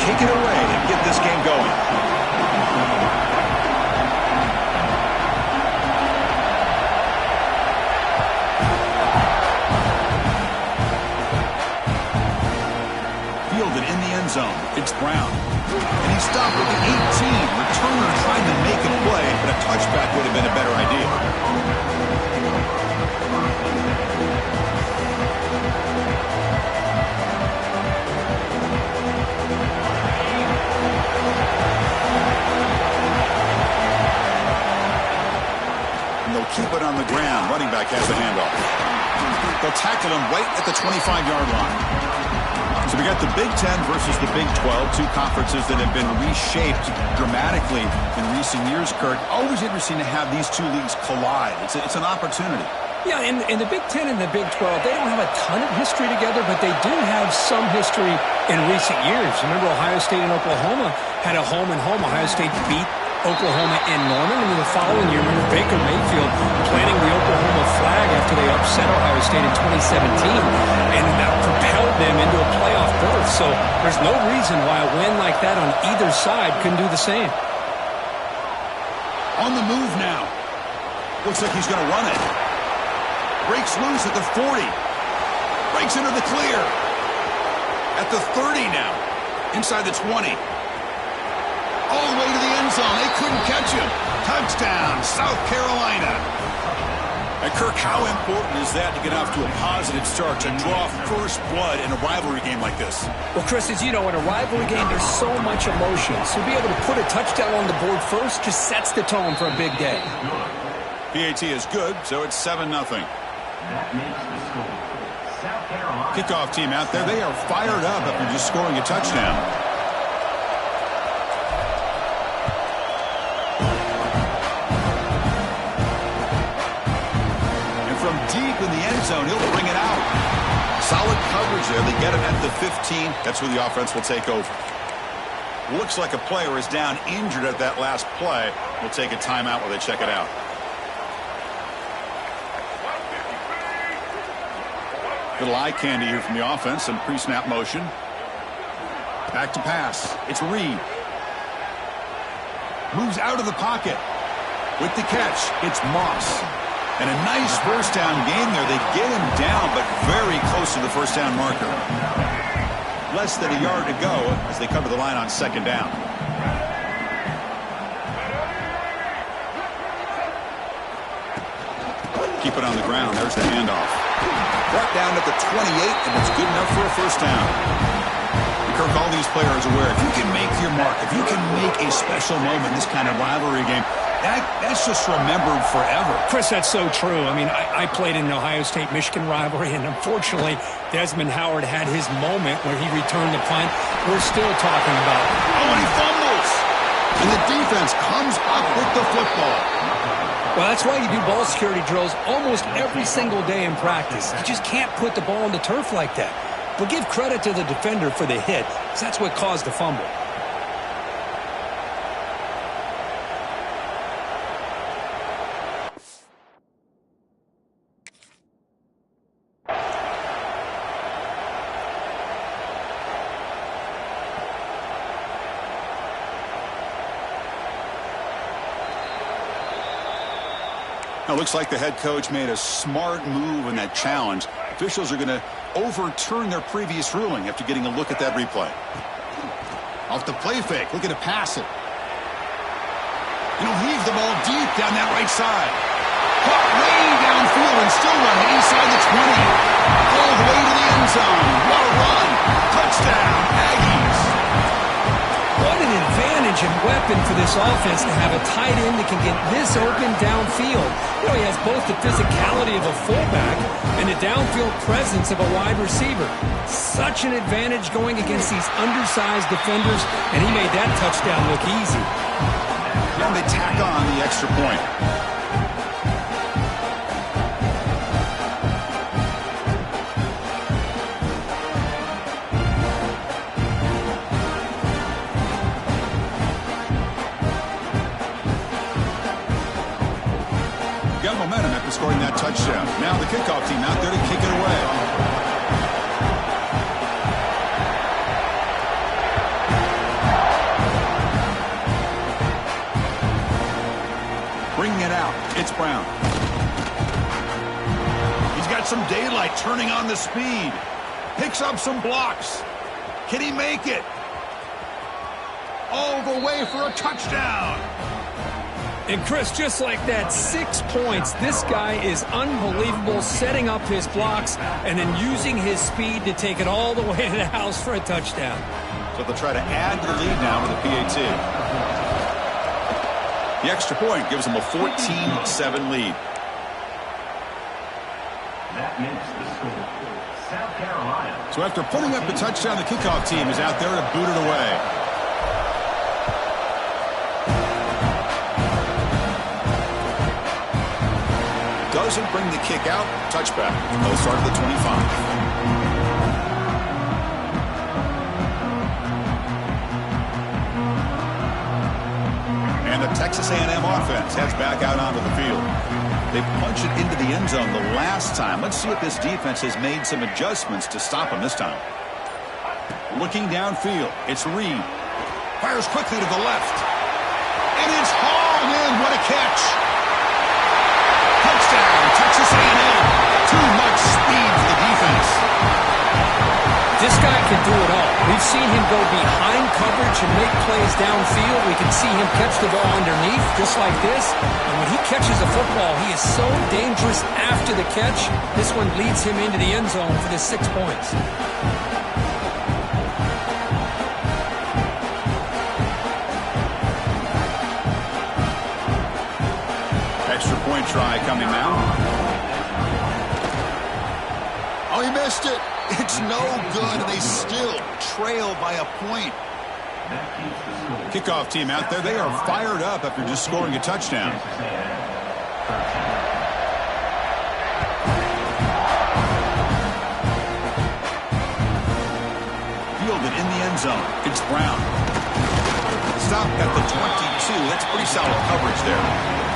kick it away and get this game going. Fielded in the end zone. It's Brown. And he stopped at the 18. Returner tried to make a play, but a touchback would have been a better idea. And they'll keep it on the ground. Running back has the handoff. They'll tackle him right at the 25-yard line. So we got the Big Ten versus the Big 12, two conferences that have been reshaped dramatically in recent years, Kurt. Always interesting to have these two leagues collide. It's an opportunity. Yeah, in the Big Ten and the Big 12, they don't have a ton of history together, but they do have some history in recent years. Remember, Ohio State and Oklahoma had a home-and-home. Ohio State beat Oklahoma in Norman, and then the following year, remember Baker Mayfield planting the Oklahoma flag after they upset Ohio State in 2017, and that propelled them into a playoff berth. So there's no reason why a win like that on either side couldn't do the same. On the move now. Looks like he's going to run it. Breaks loose at the 40. Breaks into the clear. At the 30 now. Inside the 20. All the way to the end zone. They couldn't catch him. Touchdown, South Carolina. And Kirk, how important is that to get off to a positive start, to draw first blood in a rivalry game like this? Well, Chris, as you know, in a rivalry game, there's so much emotion. So to be able to put a touchdown on the board first just sets the tone for a big day. PAT is good, so it's 7-0. Kickoff team out there. They are fired up after just scoring a touchdown. Deep in the end zone, he'll bring it out. Solid coverage there. They get him at the 15. That's where the offense will take over. Looks like a player is down injured at that last play. We'll take a timeout while they check it out. Little eye candy here from the offense. Some pre-snap motion. Back to pass. It's Reed. Moves out of the pocket. With the catch, it's Moss. And a nice first down game there. They get him down, but very close to the first down marker. Less than a yard to go as they cover the line on second down. Keep it on the ground. There's the handoff. Brought down at the 28, and it's good enough for a first down. Kirk, all these players are aware, if you can make your mark, if you can make a special moment in this kind of rivalry game, that's just remembered forever. Chris, that's so true. I mean, I played in the Ohio State-Michigan rivalry, and unfortunately, Desmond Howard had his moment where he returned the punt. We're still talking about it. Oh, and he fumbles! And the defense comes up with the football. Well, that's why you do ball security drills almost every single day in practice. You just can't put the ball on the turf like that. But give credit to the defender for the hit, because that's what caused the fumble. Now, looks like the head coach made a smart move in that challenge. Officials are going to overturn their previous ruling after getting a look at that replay. Off the play fake, looking to pass it. And he'll heave the ball deep down that right side. Caught way downfield and still running inside the 20. All the way to the end zone. What a run. Touchdown, Aggies. What an advantage and weapon for this offense to have a tight end that can get this open downfield. You know, he has both the physicality of a fullback and the downfield presence of a wide receiver. Such an advantage going against these undersized defenders, and he made that touchdown look easy. And they tack on the extra point. Got momentum after scoring that touchdown. Now the kickoff team out there to kick it away. bringing it out. It's Brown. He's got some daylight turning on the speed. Picks up some blocks. Can he make it? All the way for a touchdown. And Chris, just like that, 6 points. This guy is unbelievable, setting up his blocks and then using his speed to take it all the way to the house for a touchdown. So they'll try to add to the lead now with a PAT. The extra point gives them a 14-7 lead. That makes the score. South Carolina. So after putting up the touchdown, the kickoff team is out there to boot it away. Doesn't bring the kick out. Touchback. They'll start at the 25. And the Texas A&M offense heads back out onto the field. They punched it into the end zone the last time. Let's see if this defense has made some adjustments to stop them this time. Looking downfield, it's Reed. Fires quickly to the left. And it's hauled in. What a catch. Touchdown, Texas A&M. Too much speed for the defense. This guy can do it all. We've seen him go behind coverage and make plays downfield. We can see him catch the ball underneath, just like this. And when he catches a football, he is so dangerous after the catch. This one leads him into the end zone for the 6 points. Extra point try coming now. Oh, he missed it. It's no good, and they still trail by a point. Kickoff team out there, they are fired up after just scoring a touchdown. Fielded in the end zone. It's Brown. Stop at the 22. That's pretty solid coverage there.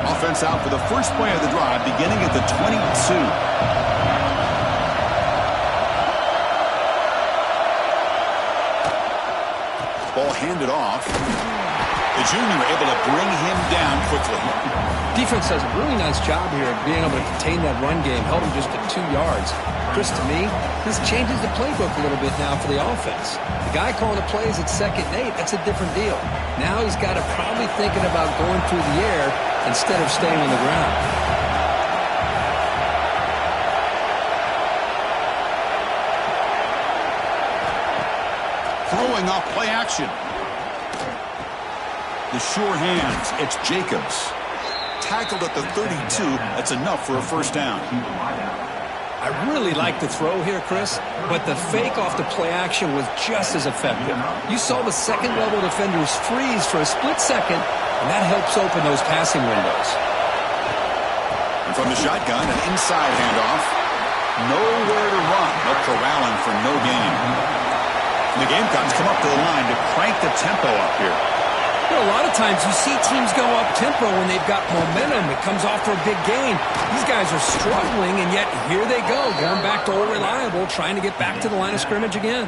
Offense out for the first play of the drive, beginning at the 22. Ball handed off. The junior able to bring him down quickly. Defense does a really nice job here of being able to contain that run game, held him just at 2 yards. Chris, to me, this changes the playbook a little bit now for the offense. The guy calling the plays at 2nd and 8, that's a different deal. Now he's got to probably thinking about going through the air instead of staying on the ground. Throwing off play action. The sure hands, it's Jacobs. Tackled at the 32, that's enough for a first down. I really like the throw here, Chris, but the fake off the play action was just as effective. You saw the second-level defenders freeze for a split second, and that helps open those passing windows. And from the shotgun, an inside handoff. Nowhere to run. No corralling for no gain. And the Gamecocks come up to the line to crank the tempo up here. You know, a lot of times you see teams go up-tempo when they've got momentum. It comes off for a big gain. These guys are struggling, and yet here they go, going back to old reliable, trying to get back to the line of scrimmage again.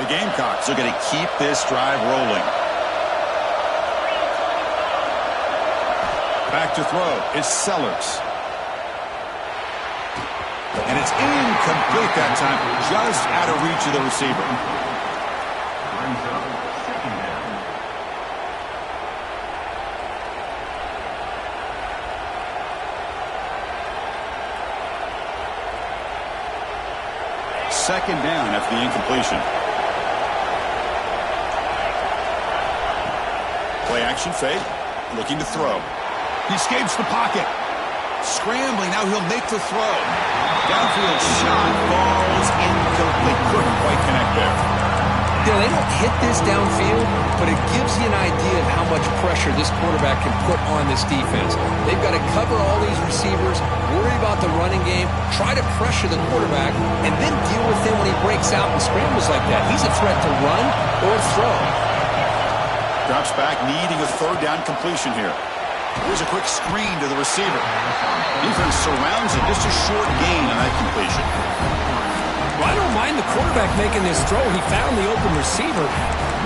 The Gamecocks are going to keep this drive rolling. Back to throw. It's Sellers. And it's incomplete that time, just out of reach of the receiver. Second down after the incompletion. Play action fake, looking to throw. He escapes the pocket. Scrambling, now he'll make the throw. Downfield shot, falls incomplete. Couldn't quite connect there. They don't hit this downfield, but it gives you an idea of how much pressure this quarterback can put on this defense. They've got to cover all these receivers, worry about the running game, try to pressure the quarterback, and then deal with him when he breaks out and scrambles like that. He's a threat to run or throw. Drops back, needing a third down completion here. Here's a quick screen to the receiver. Defense surrounds him. Just a short gain on that completion. Well, I don't mind the quarterback making this throw. He found the open receiver.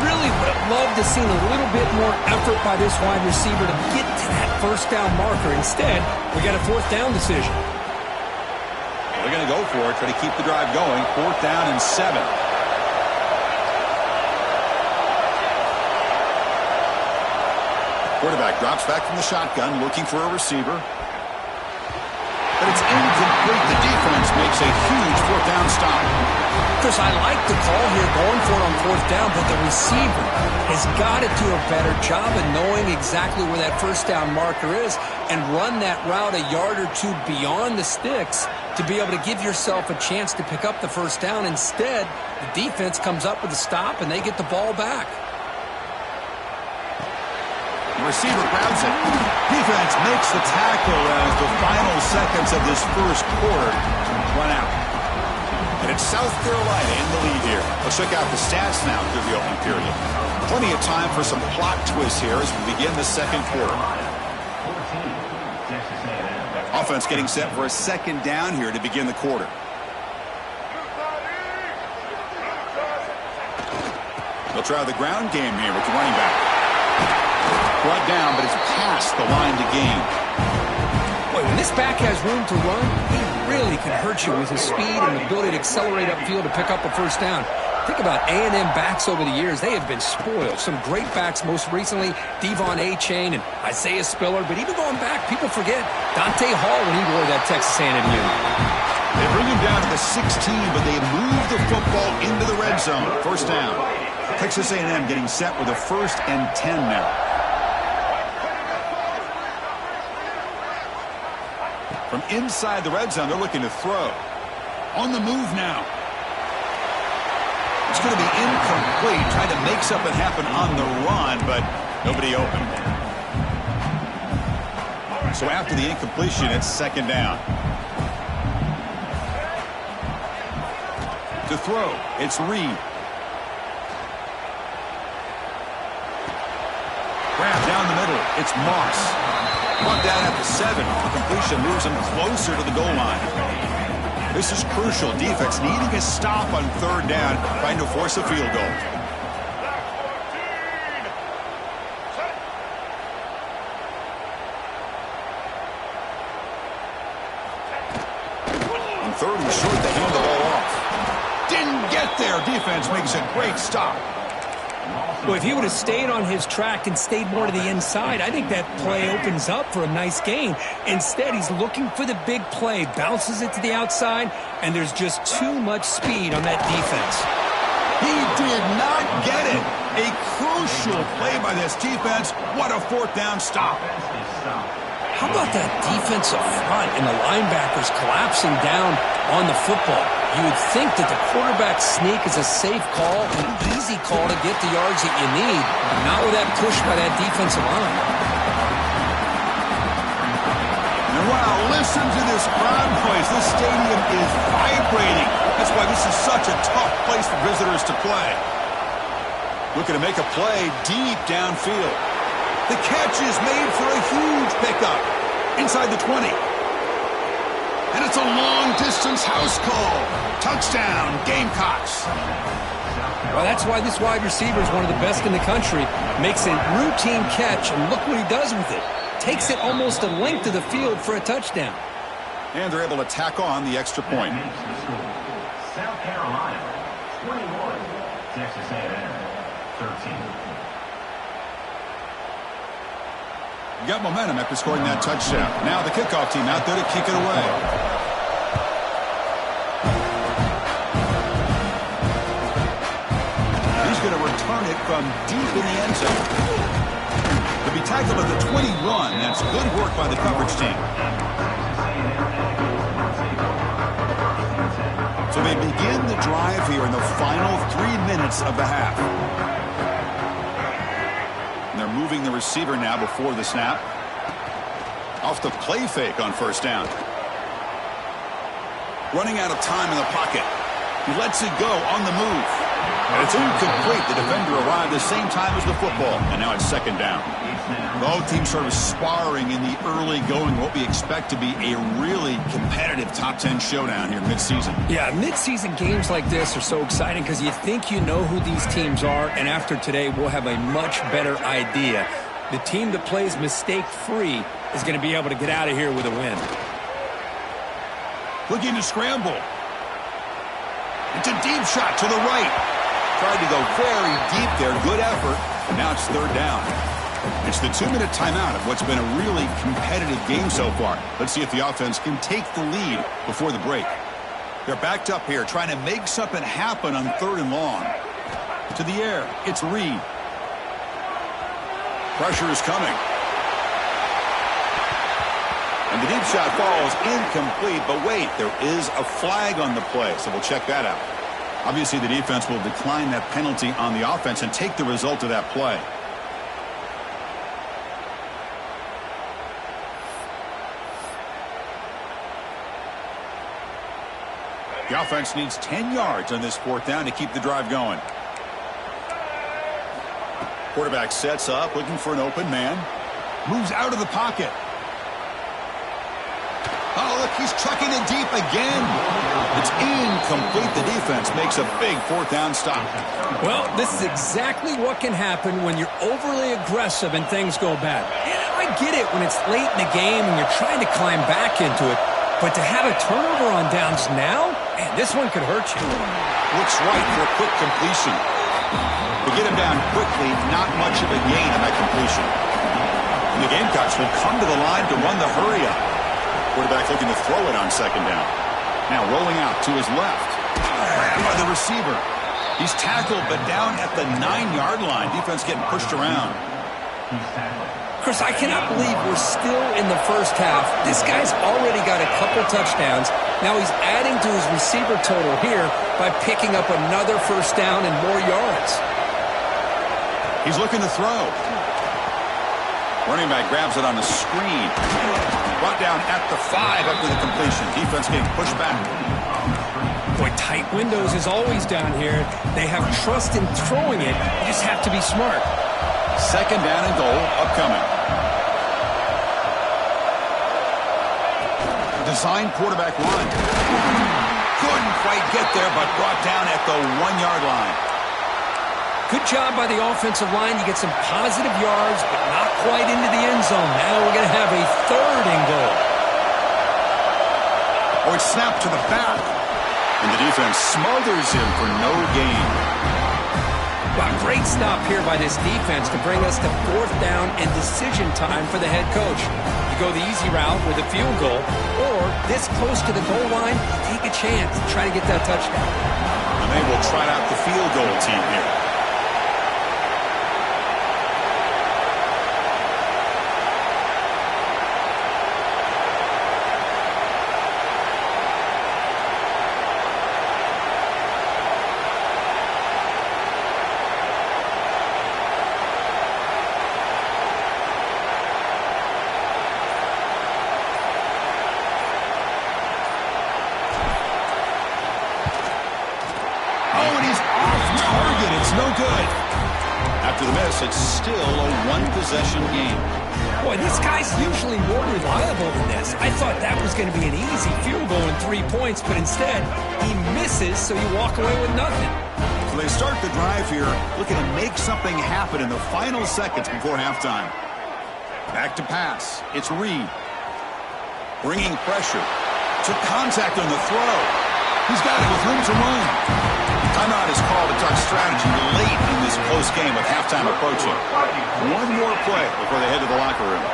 Really would have loved to seen a little bit more effort by this wide receiver to get to that first down marker. Instead, we got a fourth down decision. They're going to go for it, try to keep the drive going. 4th down and 7. Quarterback drops back from the shotgun, looking for a receiver. But it's incomplete. The defense makes a huge 4th down stop. Chris, I like the call here going for it on 4th down, but the receiver has got to do a better job of knowing exactly where that first down marker is and run that route a yard or two beyond the sticks to be able to give yourself a chance to pick up the first down. Instead, the defense comes up with a stop and they get the ball back. The receiver grabs it. Defense makes the tackle as the final seconds of this first quarter run out. And it's South Carolina in the lead here. Let's check out the stats now through the opening period. Plenty of time for some plot twists here as we begin the second quarter. Offense getting set for a second down here to begin the quarter. They'll try the ground game here with the running back. Brought down, but it's past the line to gain. Boy, when this back has room to run, he really can hurt you with his speed and ability to accelerate upfield to pick up a first down. Think about A&M backs over the years. They have been spoiled. Some great backs, most recently Devon A-Chain and Isaiah Spiller. But even going back, people forget Dante Hall when he wore that Texas A&M uniform. They bring him down to the 16, but they move the football into the red zone. First down. Texas A&M getting set with a 1st and 10 now. From inside the red zone, they're looking to throw. On the move now. It's going to be incomplete. Tried to make something happen on the run, but nobody open. So after the incompletion, it's 2nd down. To throw, it's Reed. Grab down the middle, it's Moss. Brought down at the 7. The completion moves him closer to the goal line. This is crucial. Defense needing a stop on 3rd down, trying to force a field goal. On 3rd and short, they hand the ball off. Didn't get there. Defense makes a great stop. Well, if he would have stayed on his track and stayed more to the inside, I think that play opens up for a nice gain. Instead, he's looking for the big play, bounces it to the outside, and there's just too much speed on that defense. He did not get it. A crucial play by this defense. What a 4th down stop. How about that defensive front and the linebackers collapsing down on the football? You would think that the quarterback sneak is a safe call, an easy call to get the yards that you need, but not with that push by that defensive line. And wow, listen to this crowd noise. This stadium is vibrating. That's why this is such a tough place for visitors to play. Looking to make a play deep downfield. The catch is made for a huge pickup inside the 20. And it's a long-distance house call. Touchdown, Gamecocks. Well, that's why this wide receiver is one of the best in the country. Makes a routine catch, and look what he does with it. Takes it almost a length of the field for a touchdown. And they're able to tack on the extra point. South Carolina, 21. Texas A&M, 13. Got momentum after scoring that touchdown. Now the kickoff team out there to kick it away. He's going to return it from deep in the end zone. To be tackled at the 21. That's good work by the coverage team. So So they begin the drive here in the final 3 minutes of the half. And they're moving the receiver now before the snap. Off the play fake on first down. Running out of time in the pocket. He lets it go on the move. And it's incomplete. The defender arrived the same time as the football. And now it's second down. Both teams sort of sparring in the early going. What we expect to be a really competitive top 10 showdown here midseason. Yeah, midseason games like this are so exciting because you think you know who these teams are. And after today, we'll have a much better idea. The team that plays mistake-free is going to be able to get out of here with a win. Looking to scramble. It's a deep shot to the right. Tried to go very deep there. Good effort. And now it's third down. It's the 2-minute timeout of what's been a really competitive game so far. Let's see if the offense can take the lead before the break. They're backed up here trying to make something happen on third and long. To the air. It's Reed. Pressure is coming. And the deep shot falls incomplete, but wait, there is a flag on the play, so we'll check that out. Obviously, the defense will decline that penalty on the offense and take the result of that play. The offense needs 10 yards on this fourth down to keep the drive going. Quarterback sets up, looking for an open man. Moves out of the pocket. Oh, look, he's chucking it deep again. It's incomplete. The defense makes a big fourth down stop. Well, this is exactly what can happen when you're overly aggressive and things go bad. I get it when it's late in the game and you're trying to climb back into it. But to have a turnover on downs now, man, this one could hurt you. Looks right for a quick completion. To get him down quickly, not much of a gain on that completion. And the Gamecocks will come to the line to run the hurry-up. Quarterback looking to throw it on second down. Now rolling out to his left. Grabbed by the receiver. He's tackled, but down at the 9-yard line. Defense getting pushed around. Chris, I cannot believe we're still in the first half. This guy's already got a couple touchdowns. Now he's adding to his receiver total here by picking up another first down and more yards. He's looking to throw. Running back grabs it on the screen. Brought down at the 5 after the completion. Defense getting pushed back. Boy, tight windows is always down here. They have trust in throwing it. You just have to be smart. Second down and goal upcoming. Design quarterback run. Couldn't quite get there, but brought down at the 1-yard line. Good job by the offensive line. You get some positive yards, but not quite into the end zone. Now we're going to have a third and goal. Oh, it's snapped to the back. And the defense smothers him for no gain. Wow, great stop here by this defense to bring us to fourth down and decision time for the head coach. You go the easy route with a field goal, or this close to the goal line, you take a chance to try to get that touchdown. And they will try out the field goal team here. After the miss, it's still a one-possession game. Boy, this guy's usually more reliable than this. I thought that was going to be an easy field goal and 3 points, but instead, he misses, so you walk away with nothing. So they start the drive here, looking to make something happen in the final seconds before halftime. Back to pass. It's Reed. Bringing pressure. Took contact on the throw. He's got it with room to run. Timeout is called to talk strategy late in this close game with halftime approaching. One more play before they head to the locker room.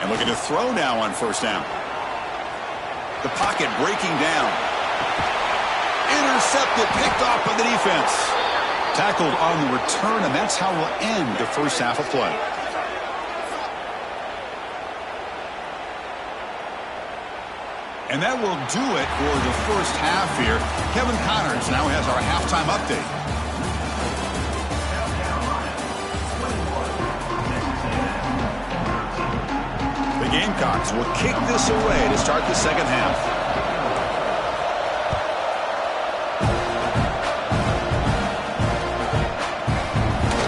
And looking to throw now on first down. The pocket breaking down. Intercepted, picked off by the defense. Tackled on the return, and that's how we'll end the first half of play. And that will do it for the first half here. Kevin Connors now has our halftime update. The Gamecocks will kick this away to start the second half.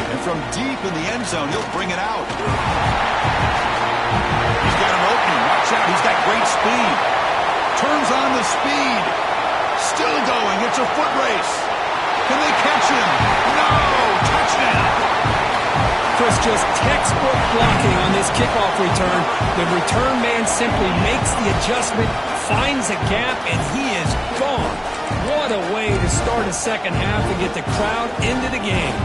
And from deep in the end zone, he'll bring it out. He's got an opening. Watch out. He's got great speed. Turns on the speed. Still going. It's a foot race. Can they catch him? No! Touchdown! Chris, just textbook blocking on this kickoff return. The return man simply makes the adjustment, finds a gap, and he is gone. What a way to start a second half and get the crowd into the game.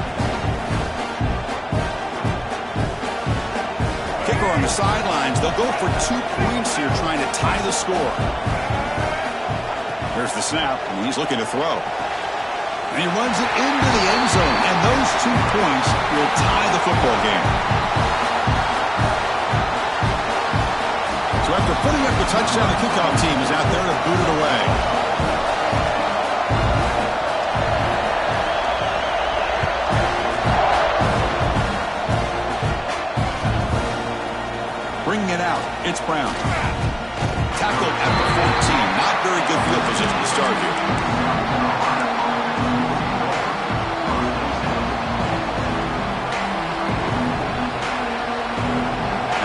Kicker on the sidelines. They'll go for 2 points here, trying to tie the score. There's the snap, and he's looking to throw. And he runs it into the end zone, and those 2 points will tie the football game. So after putting up the touchdown, the kickoff team is out there to boot it away. Bringing it out, it's Brown. Tackled at the 14. Not very good field position to start here.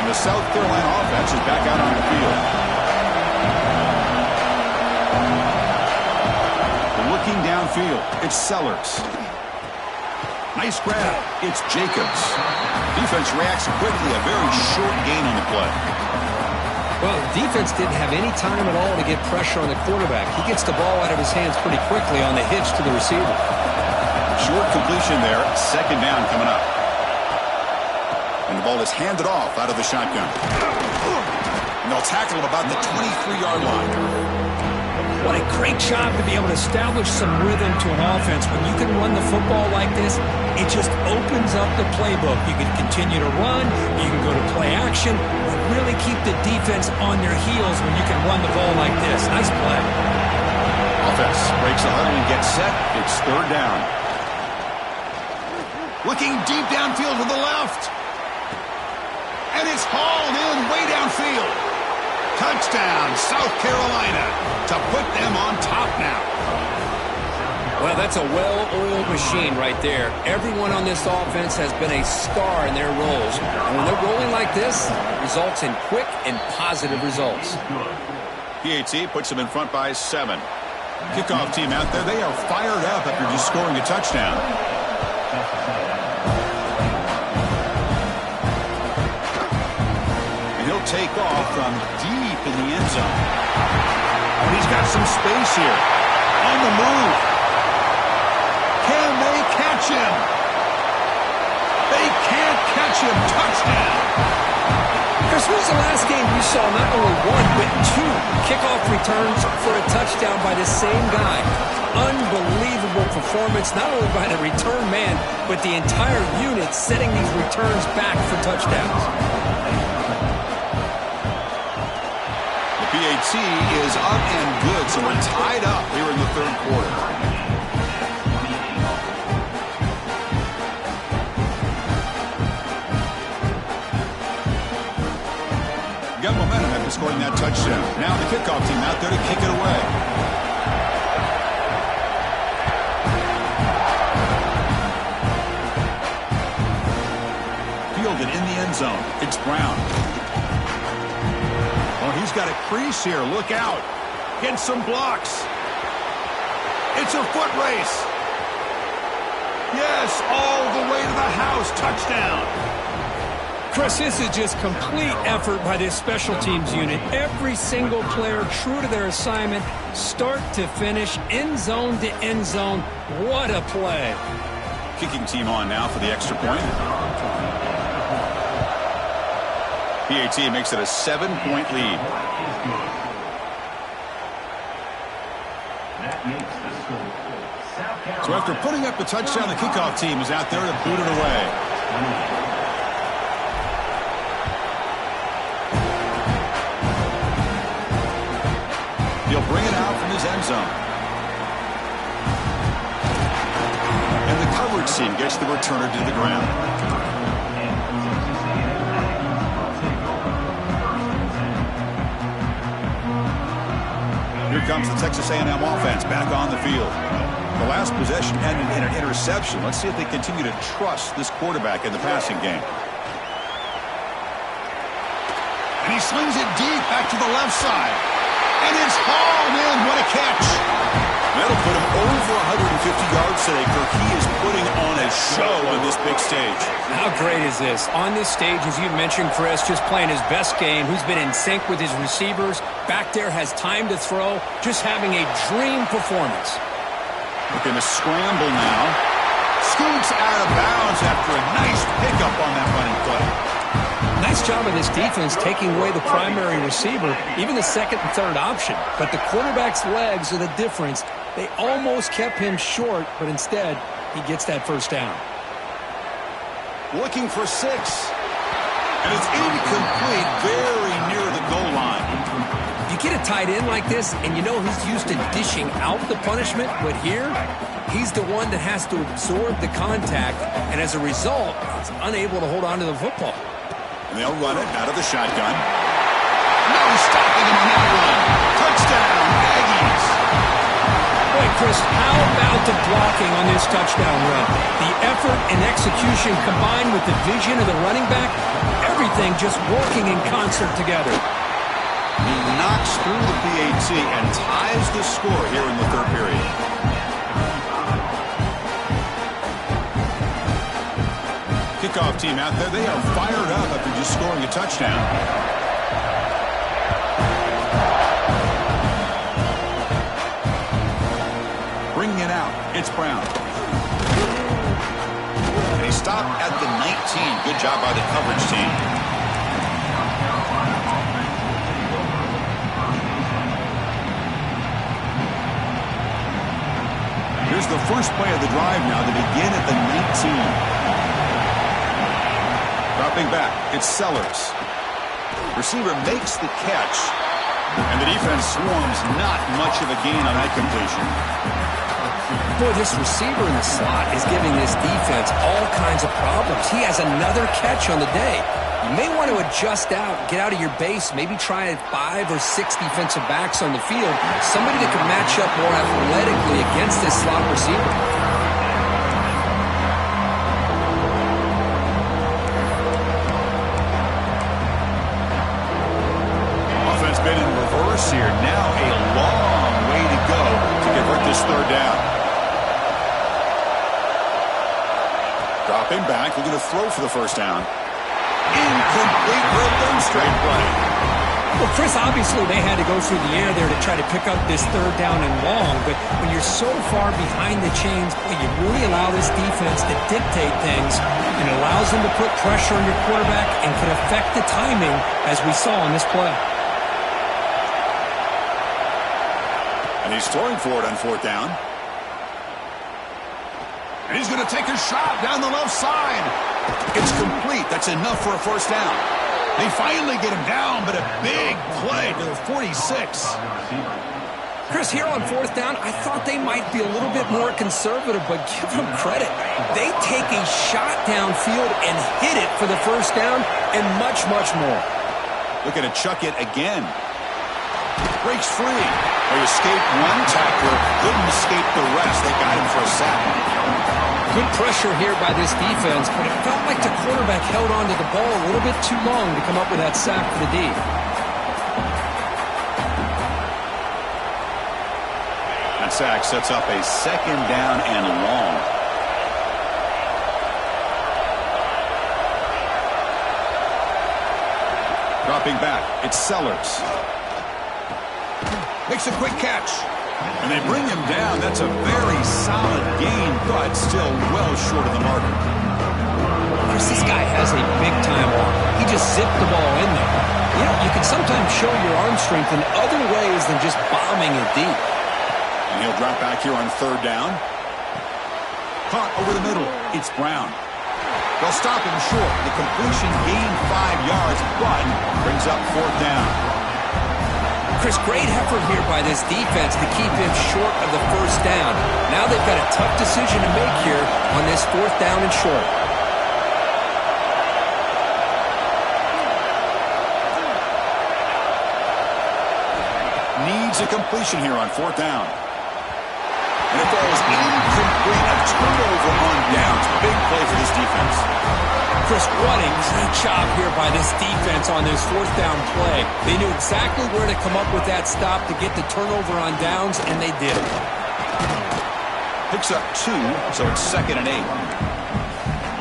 The South Carolina offense is back out on the field. Looking downfield, it's Sellers. Nice grab, it's Jacobs. Defense reacts quickly, a very short gain on the play. Well, the defense didn't have any time at all to get pressure on the quarterback. He gets the ball out of his hands pretty quickly on the hitch to the receiver. Short completion there, second down coming up. And the ball is handed off out of the shotgun. And they'll tackle him about the 23-yard line. What a great job to be able to establish some rhythm to an offense. When you can run the football like this, it just opens up the playbook. You can continue to run. You can go to play action. Really keep the defense on their heels when you can run the ball like this. Nice play. Offense breaks the huddle and gets set. It's third down. Looking deep downfield to the left. And it's hauled in way downfield. Touchdown, South Carolina, to put them on top now. Well, that's a well-oiled machine right there. Everyone on this offense has been a star in their roles. And when they're rolling like this, it results in quick and positive results. PAT puts them in front by 7. Kickoff team out there, they are fired up after just scoring a touchdown. Take off from deep in the end zone. Oh, he's got some space here. On the move. Can they catch him? They can't catch him. Touchdown. Chris, when was the last game you saw not only 1, but 2 kickoff returns for a touchdown by the same guy? Unbelievable performance, not only by the return man, but the entire unit setting these returns back for touchdowns. PAT is up and good, so we're tied up here in the third quarter. Got momentum after scoring that touchdown. Now the kickoff team out there to kick it away. Fielded in the end zone. It's Brown. He's got a crease here. Look out. Get some blocks. It's a foot race. Yes, all the way to the house. Touchdown. Chris, this is just complete effort by this special teams unit. Every single player true to their assignment, start to finish, end zone to end zone. What a play. Kicking team on now for the extra point. PAT makes it a 7-point lead. So after putting up the touchdown, the kickoff team is out there to boot it away. He'll bring it out from his end zone. And the coverage team gets the returner to the ground. Here comes the Texas A&M offense back on the field. The last possession ended in an interception. Let's see if they continue to trust this quarterback in the passing game. And he slings it deep back to the left side. And it's hauled in. What a catch. That'll put him over 150 yards today, Kirk. He is putting on a show on this big stage. How great is this? On this stage, as you mentioned, Chris, just playing his best game. He's been in sync with his receivers. Back there, has time to throw. Just having a dream performance. Looking to scramble now. Scoots out of bounds after a nice pickup on that running play. Nice job of this defense taking away the primary receiver, even the second and third option. But the quarterback's legs are the difference. They almost kept him short, but instead, he gets that first down. Looking for 6. And it's incomplete, very near the goal line. You get a tight end like this, and you know he's used to dishing out the punishment, but here, he's the one that has to absorb the contact, and as a result, he's unable to hold on to the football. And they'll run it out of the shotgun. No stopping him on that run. Touchdown, Aggies. Boy, Chris, how about the blocking on this touchdown run? The effort and execution combined with the vision of the running back, everything just working in concert together. He knocks through the PAT and ties the score here in the third period. Kickoff team out there, they are fired up after just scoring a touchdown. Bringing it out, it's Brown. And he stopped at the 19. Good job by the coverage team. Here's the first play of the drive now to begin at the 19. Dropping back, it's Sellers. Receiver makes the catch, and the defense swarms. Not much of a gain on that completion. Boy, this receiver in the slot is giving this defense all kinds of problems. He has another catch on the day. You may want to adjust out, get out of your base, maybe try 5 or 6 defensive backs on the field, somebody that can match up more athletically against this slot receiver. Been in reverse here. Now a long way to go to convert this third down. Dropping back, looking to throw for the first down. Incomplete for a third straight play. Well, Chris, obviously they had to go through the air there to try to pick up this third down and long, but when you're so far behind the chains, boy, you really allow this defense to dictate things, and it allows them to put pressure on your quarterback and can affect the timing, as we saw on this play. And he's throwing for it on fourth down. And he's going to take a shot down the left side. It's complete. That's enough for a first down. They finally get him down, but a big play to the 46. Chris, here on fourth down, I thought they might be a little bit more conservative, but give them credit. They take a shot downfield and hit it for the first down and much, much more. Looking to chuck it again. Breaks free. They escaped one tackler, couldn't escape the rest. They got him for a sack. Good pressure here by this defense, but it felt like the quarterback held on to the ball a little bit too long to come up with that sack for the D. That sack sets up a second down and long. Dropping back, it's Sellers. Makes a quick catch. And they bring him down. That's a very solid gain, but still well short of the mark. Chris, this guy has a big-time arm. He just zipped the ball in there. You know, you can sometimes show your arm strength in other ways than just bombing it deep. And he'll drop back here on third down. Caught over the middle. It's Brown. They'll stop him short. The completion gained 5 yards, but brings up fourth down. Chris, great effort here by this defense to keep him short of the first down. Now they've got a tough decision to make here on this 4th down and short. Needs a completion here on 4th down. And it falls incomplete. A turnover on downs. Big play for this defense. Chris, what a great job here by this defense on this 4th down play. They knew exactly where to come up with that stop to get the turnover on downs, and they did. Picks up 2, so it's 2nd and 8.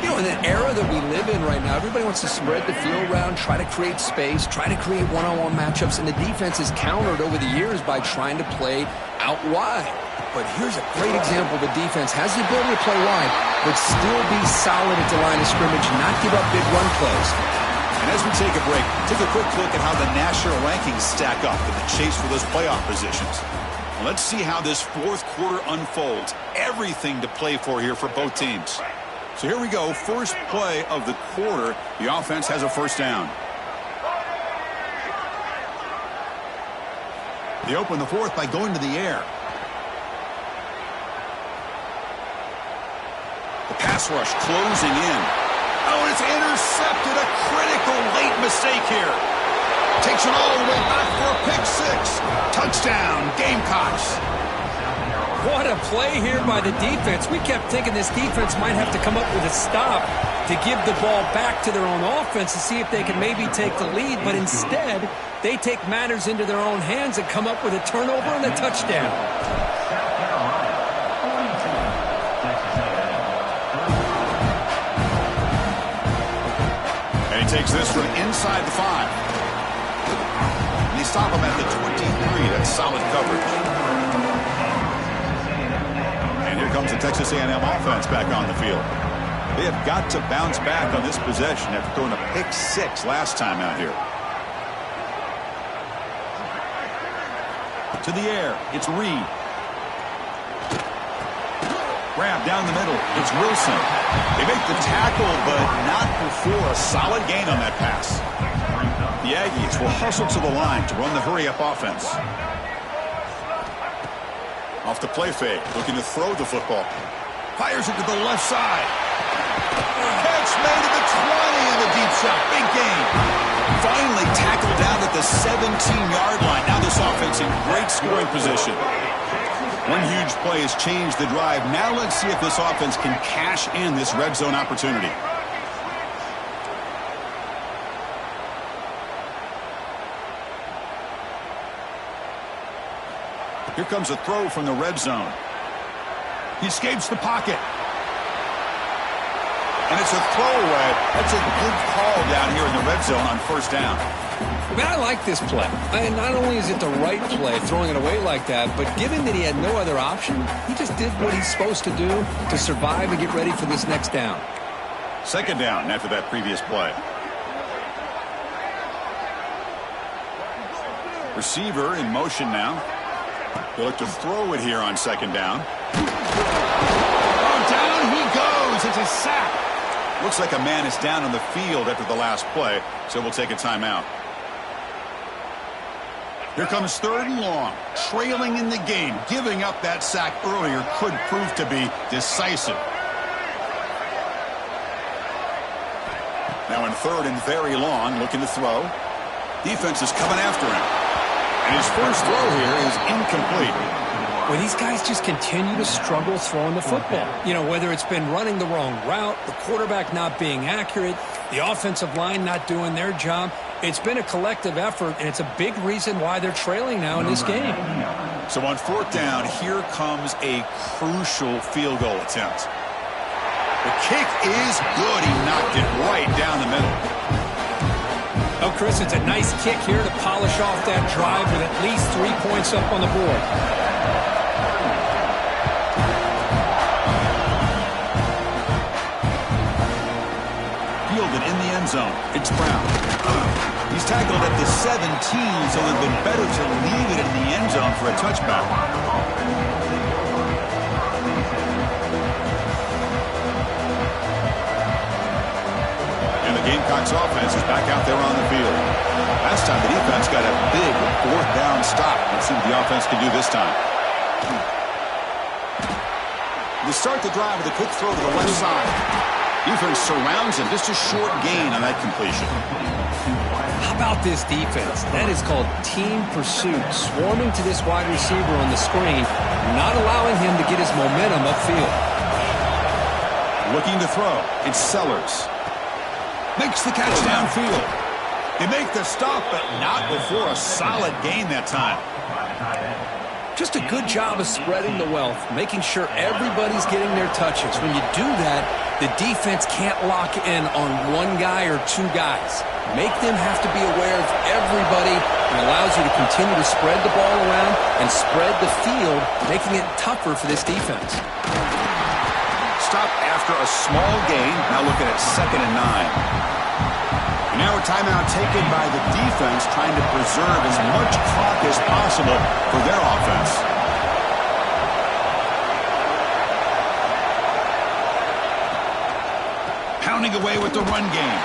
You know, in an era that we live in right now, everybody wants to spread the field around, try to create space, try to create one-on-one matchups, and the defense is countered over the years by trying to play out wide. But here's a great example. The defense has the ability to play wide, but still be solid at the line of scrimmage, not give up big run plays. And as we take a break, take a quick look at how the national rankings stack up in the chase for those playoff positions. Let's see how this 4th quarter unfolds. Everything to play for here for both teams. So here we go. First play of the quarter. The offense has a 1st down. They open the 4th by going to the air. The pass rush closing in. Oh, and it's intercepted. A critical late mistake here. Takes it all the way back for a pick 6. Touchdown, Gamecocks. What a play here by the defense. We kept thinking this defense might have to come up with a stop to give the ball back to their own offense to see if they can maybe take the lead. But instead, they take matters into their own hands and come up with a turnover and a touchdown. Takes this from inside the 5. And they stop him at the 23. That's solid coverage. And here comes the Texas A&M offense back on the field. They have got to bounce back on this possession after throwing a pick 6 last time out here. To the air. It's Reed. Grab down the middle. It's Wilson. They make the tackle, but not before a solid gain on that pass. The Aggies will hustle to the line to run the hurry-up offense. Off the play fake, looking to throw the football. Fires it to the left side. Catch made at the 20 in the deep shot. Big gain. Finally tackled down at the 17-yard line. Now this offense in great scoring position. One huge play has changed the drive. Now let's see if this offense can cash in this red zone opportunity. Here comes a throw from the red zone. He escapes the pocket. And it's a throwaway. That's a good call down here in the red zone on 1st down. Man, I like this play. And not only is it the right play, throwing it away like that, but given that he had no other option, he just did what he's supposed to do to survive and get ready for this next down. 2nd down after that previous play. Receiver in motion now. They look to throw it here on 2nd down. Oh, down he goes. It's a sack. Looks like a man is down on the field after the last play, so we'll take a timeout. Here comes 3rd and long, trailing in the game. Giving up that sack earlier could prove to be decisive. Now in 3rd and very long, looking to throw. Defense is coming after him. And his first throw here is incomplete. Well, these guys just continue to struggle throwing the football. You know, whether it's been running the wrong route, the quarterback not being accurate, the offensive line not doing their job. It's been a collective effort, and it's a big reason why they're trailing now in this game. So on 4th down, here comes a crucial field goal attempt. The kick is good. He knocked it right down the middle. Oh, Chris, it's a nice kick here to polish off that drive with at least 3 points up on the board. Fielded in the end zone. It's Brown. He's tackled at the 17, so it would have been better to leave it in the end zone for a touchback. And the Gamecocks offense is back out there on the field. Last time the defense got a big fourth down stop. Let's see what the offense can do this time. They start the drive with a quick throw to the left side. Defense surrounds him. Just a short gain on that completion. How about this defense? That is called team pursuit. Swarming to this wide receiver on the screen, not allowing him to get his momentum upfield. Looking to throw. It's Sellers. Makes the catch downfield. They make the stop, but not before a solid gain that time. Just a good job of spreading the wealth, making sure everybody's getting their touches. When you do that, the defense can't lock in on one guy or two guys. Make them have to be aware of everybody, and allows you to continue to spread the ball around and spread the field, making it tougher for this defense. Stop after a small gain. Now looking at 2nd and 9. Now a timeout taken by the defense, trying to preserve as much clock as possible for their offense. Pounding away with the run game.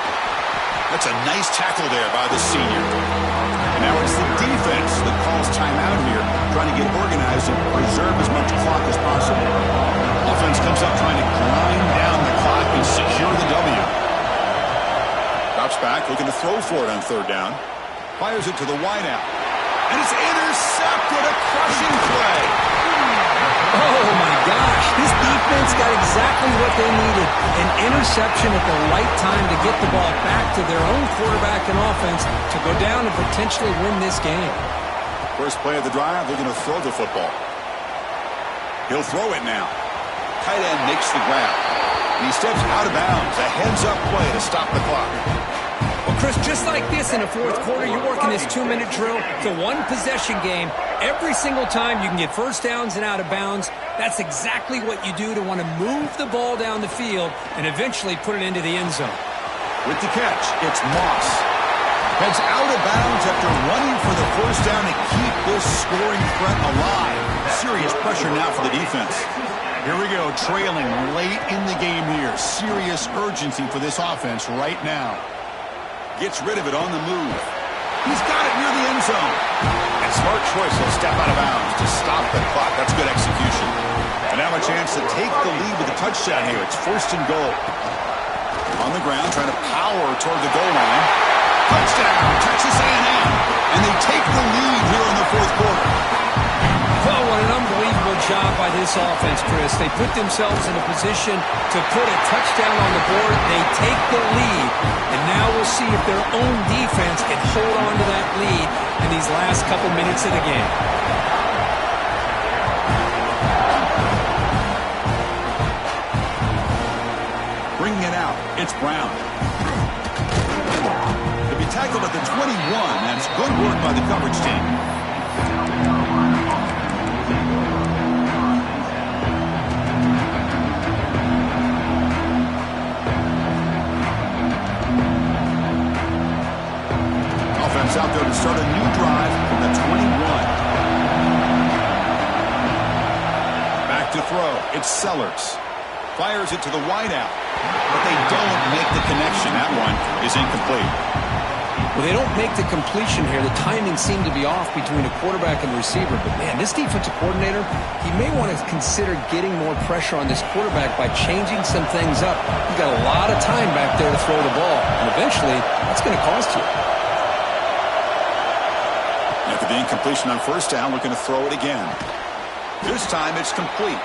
That's a nice tackle there by the senior. And now it's the defense that calls timeout here, trying to get organized and preserve as much clock as possible. Offense comes up trying to grind down the clock and secure the W. Drops back, looking to throw for it on 3rd down. Fires it to the wideout. And it's intercepted. A crushing play. Oh, my gosh. This defense got exactly what they needed. An interception at the right time to get the ball back to their own quarterback and offense to go down and potentially win this game. First play of the drive, they're going to throw the football. He'll throw it now. Tight end makes the grab. And he steps out of bounds. A heads-up play to stop the clock. Well, Chris, just like this in the 4th quarter, you're working this 2-minute drill. It's a one-possession game. Every single time you can get first downs and out of bounds. That's exactly what you do to want to move the ball down the field and eventually put it into the end zone. With the catch, it's Moss. Heads out of bounds after running for the first down to keep this scoring threat alive. Serious pressure now for the defense. Here we go, trailing late in the game here. Serious urgency for this offense right now. Gets rid of it on the move. He's got it near the end zone. And smart choice, he'll step out of bounds to stop the clock. That's good execution. And now a chance to take the lead with a touchdown here. It's 1st and goal. On the ground, trying to power toward the goal line. Touchdown, Texas A&M. And they take the lead here in the 4th quarter. Well, what an unbelievable job by this offense, Chris. They put themselves in a position to put a touchdown on the board. They take the lead, and now we'll see if their own defense can hold on to that lead in these last couple minutes of the game. Bringing it out, it's Brown. To be tackled at the 21, that's good work by the coverage team. Out there to start a new drive from the 21. Back to throw. It's Sellers. Fires it to the wideout. But they don't make the connection. That one is incomplete. Well, they don't make the completion here. The timing seemed to be off between the quarterback and the receiver. But, man, this defensive coordinator, he may want to consider getting more pressure on this quarterback by changing some things up. He's got a lot of time back there to throw the ball. And eventually, that's going to cost you. After the incompletion on 1st down, looking to throw it again. This time it's complete.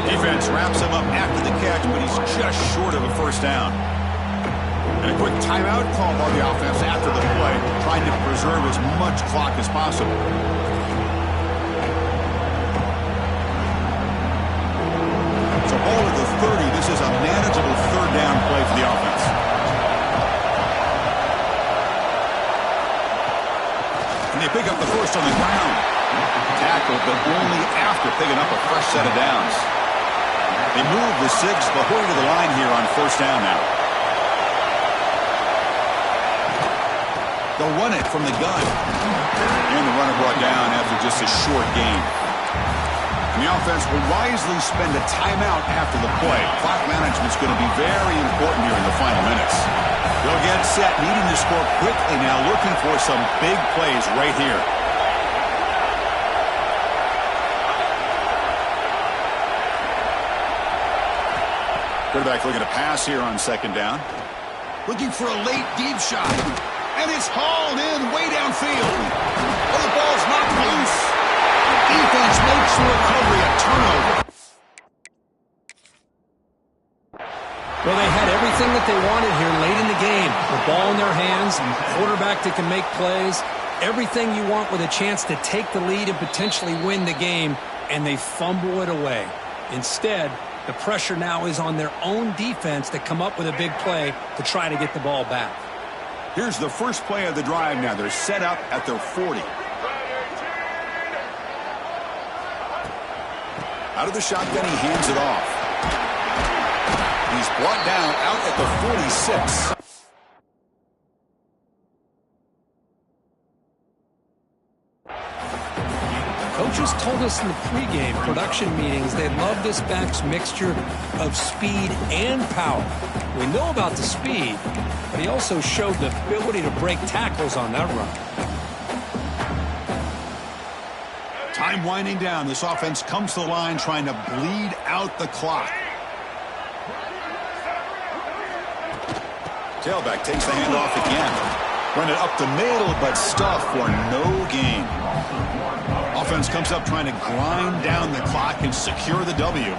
Defense wraps him up after the catch, but he's just short of a 1st down. And a quick timeout call by the offense after the play, trying to preserve as much clock as possible. So ball at the 30. This is a manageable 3rd down play for the offense. And they pick up the first on the ground. Tackled, but only after picking up a fresh set of downs. They move the 6, but hurry to the line here on 1st down now. They'll run it from the gun. And the runner brought down after just a short gain. And the offense will wisely spend a timeout after the play. Clock management's going to be very important here in the final minutes. They'll get set, needing to score quickly now, looking for some big plays right here. Quarterback looking to pass here on second down. Looking for a late deep shot. And it's hauled in way downfield. Well, the ball's knocked loose. Defense makes the recovery a turnover. Well, they had everything that they wanted here late in the game. The ball in their hands, quarterback that can make plays, everything you want with a chance to take the lead and potentially win the game, and they fumble it away. Instead, the pressure now is on their own defense to come up with a big play to try to get the ball back. Here's the first play of the drive now. They're set up at their 40. Out of the shotgun, he hands it off. He's brought down out at the 46. Coaches told us in the pregame production meetings they love this back's mixture of speed and power. We know about the speed, but he also showed the ability to break tackles on that run. Time winding down. This offense comes to the line trying to bleed out the clock. Tailback takes the handoff again. Run it up the middle, but stuff for no gain. Offense comes up trying to grind down the clock and secure the W.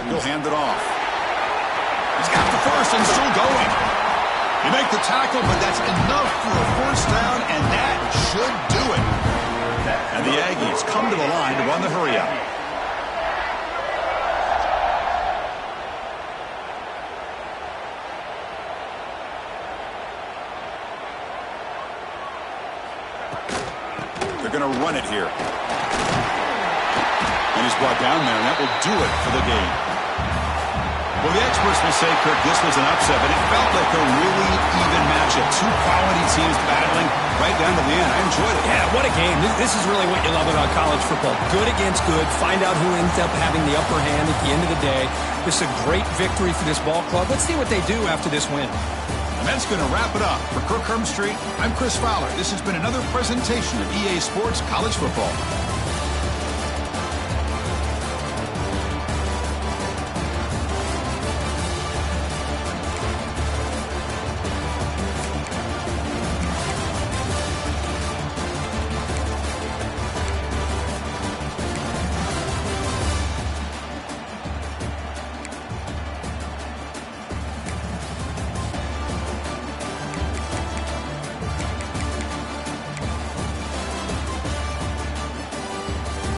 He'll hand it off. He's got the first and still going. You make the tackle, but that's enough for a first down, and that should do it. And the Aggies come to the line to run the hurry up. They're going to run it here. And he's brought down there, and that will do it for the game. Well, the experts will say, Kirk, this was an upset, but it felt like a really even matchup. Two quality teams battling right down to the end. I enjoyed it. Yeah, what a game. This is really what you love about college football. Good against good. Find out who ends up having the upper hand at the end of the day. This is a great victory for this ball club. Let's see what they do after this win. And that's going to wrap it up. For Kirk Street, I'm Chris Fowler. This has been another presentation of EA Sports College Football.